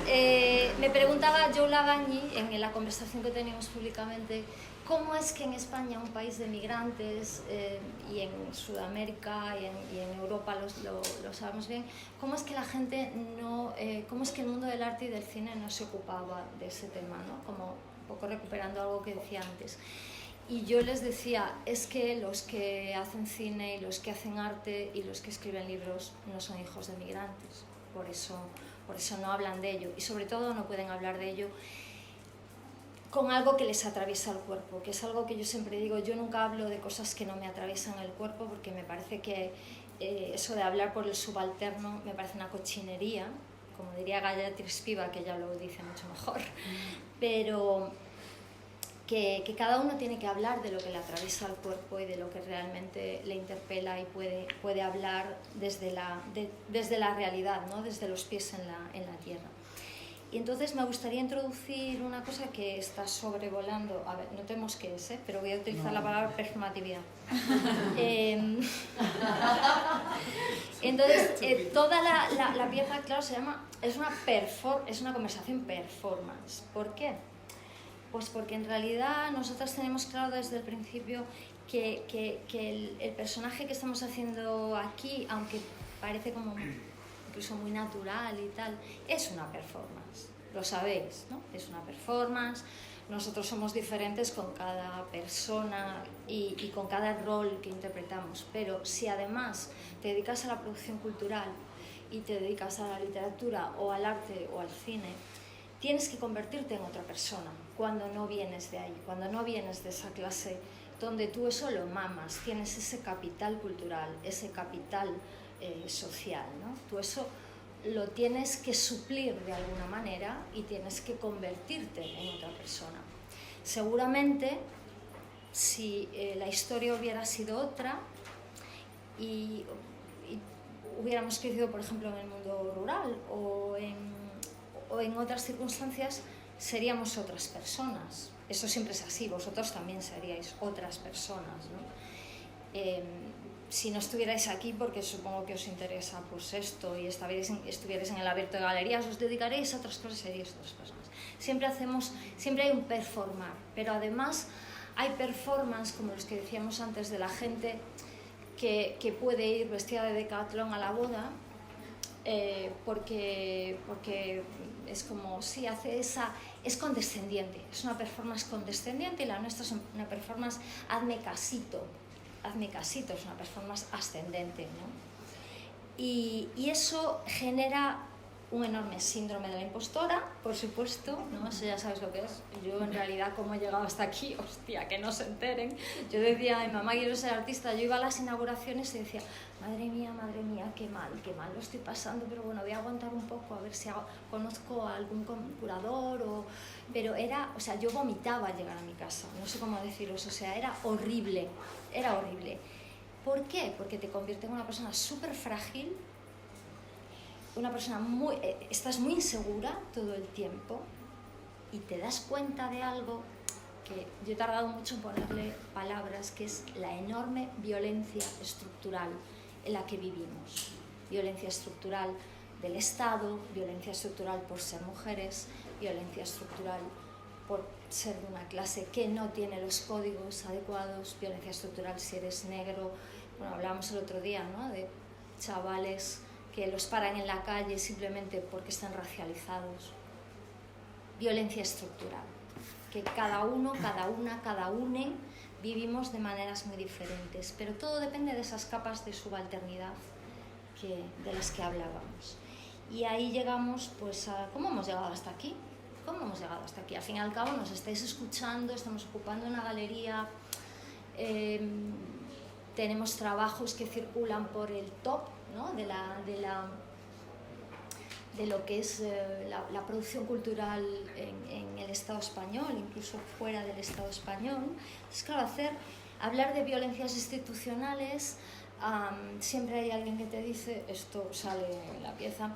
me preguntaba Joe Lagagni en la conversación que teníamos públicamente, ¿cómo es que en España, un país de migrantes, y en Sudamérica y en Europa lo sabemos bien, cómo es que la gente no, cómo es que el mundo del arte y del cine no se ocupaba de ese tema, ¿no? Como un poco recuperando algo que decía antes. Y yo les decía, es que los que hacen cine y los que hacen arte y los que escriben libros no son hijos de migrantes, por eso no hablan de ello y sobre todo no pueden hablar de ello con algo que les atraviesa el cuerpo, que es algo que yo siempre digo, yo nunca hablo de cosas que no me atraviesan el cuerpo porque me parece que eso de hablar por el subalterno me parece una cochinería, como diría Gayatri Spivak, que ella lo dice mucho mejor, pero que cada uno tiene que hablar de lo que le atraviesa el cuerpo y de lo que realmente le interpela y puede hablar desde la realidad, ¿no? Desde los pies en la tierra. Y entonces me gustaría introducir una cosa que está sobrevolando, a ver, notemos qué es, pero voy a utilizar la palabra performatividad. Entonces, toda la pieza, claro, se llama, es una conversación performance. ¿Por qué? Pues porque en realidad nosotros tenemos claro desde el principio que el personaje que estamos haciendo aquí, aunque parece como incluso muy natural y tal, es una performance, lo sabéis, ¿no? Es una performance, nosotros somos diferentes con cada persona y con cada rol que interpretamos, pero si además te dedicas a la producción cultural y te dedicas a la literatura o al arte o al cine, tienes que convertirte en otra persona cuando no vienes de ahí, cuando no vienes de esa clase donde tú eso lo mamas, tienes ese capital cultural, ese capital social, ¿no? Tú eso lo tienes que suplir de alguna manera y tienes que convertirte en otra persona. Seguramente, si la historia hubiera sido otra y hubiéramos crecido, por ejemplo, en el mundo rural o en otras circunstancias, seríamos otras personas. Eso siempre es así, vosotros también seríais otras personas, ¿no? Si no estuvierais aquí, porque supongo que os interesa pues esto y estuvierais en el abierto de galerías, os dedicaréis a otras cosas, seríais otras personas. Siempre hay un performar, pero además hay performance, como los que decíamos antes, de la gente que puede ir vestida de Decathlon a la boda, porque es como, sí, es condescendiente, es una performance condescendiente, y la nuestra es una performance hazme casito, es una performance ascendente, ¿no? Y eso genera un enorme síndrome de la impostora, por supuesto, ¿no? Eso ya sabes lo que es. Yo en realidad, ¿cómo he llegado hasta aquí? Hostia, que no se enteren. Yo decía, mi mamá, quiero ser artista. Yo iba a las inauguraciones y decía, madre mía, qué mal lo estoy pasando, pero bueno, voy a aguantar un poco a ver si conozco a algún curador Pero era, o sea, yo vomitaba al llegar a mi casa, no sé cómo deciros, o sea, era horrible. ¿Por qué? Porque te convierte en una persona súper frágil, una persona estás muy insegura todo el tiempo y te das cuenta de algo que yo he tardado mucho en ponerle palabras, que es la enorme violencia estructural en la que vivimos. Violencia estructural del Estado, violencia estructural por ser mujeres, violencia estructural por ser de una clase que no tiene los códigos adecuados, violencia estructural si eres negro. Bueno, hablábamos el otro día, ¿no?, de chavales que los paran en la calle simplemente porque están racializados. Violencia estructural, que cada uno, cada una, cada une vivimos de maneras muy diferentes, pero todo depende de esas capas de subalternidad de las que hablábamos. Y ahí llegamos pues a cómo hemos llegado hasta aquí. Al fin y al cabo nos estáis escuchando, estamos ocupando una galería, tenemos trabajos que circulan por el top, ¿no?, de lo que es la producción cultural en el Estado español, incluso fuera del Estado español. Entonces, claro, hablar de violencias institucionales, siempre hay alguien que te dice, esto sale en la pieza,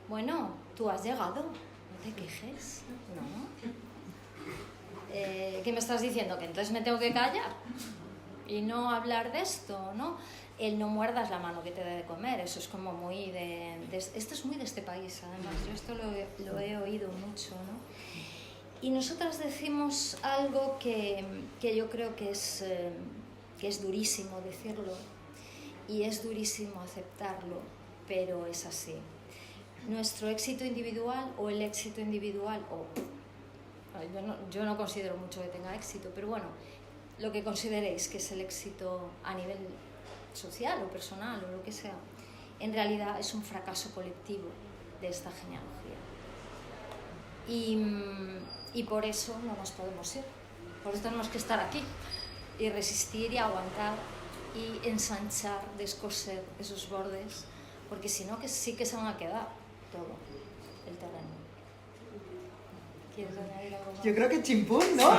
bueno, tú has llegado, no te quejes, ¿no? ¿Qué me estás diciendo? ¿Que entonces me tengo que callar y no hablar de esto, ¿no? El no muerdas la mano que te dé de comer, eso es como muy esto es muy de este país, además, yo esto lo he oído mucho, ¿no? Y nosotras decimos algo que yo creo que es durísimo decirlo y es durísimo aceptarlo, pero es así. Nuestro éxito individual o el éxito individual, yo no considero mucho que tenga éxito, pero bueno, lo que consideréis que es el éxito a nivel social o personal o lo que sea, en realidad es un fracaso colectivo de esta genealogía. Y por eso no nos podemos ir, por eso tenemos que estar aquí y resistir y aguantar y ensanchar, descoser esos bordes, porque si no, que sí que se van a quedar todo el terreno. ¿Quieres añadir algo más? Yo creo que chimpún, ¿no?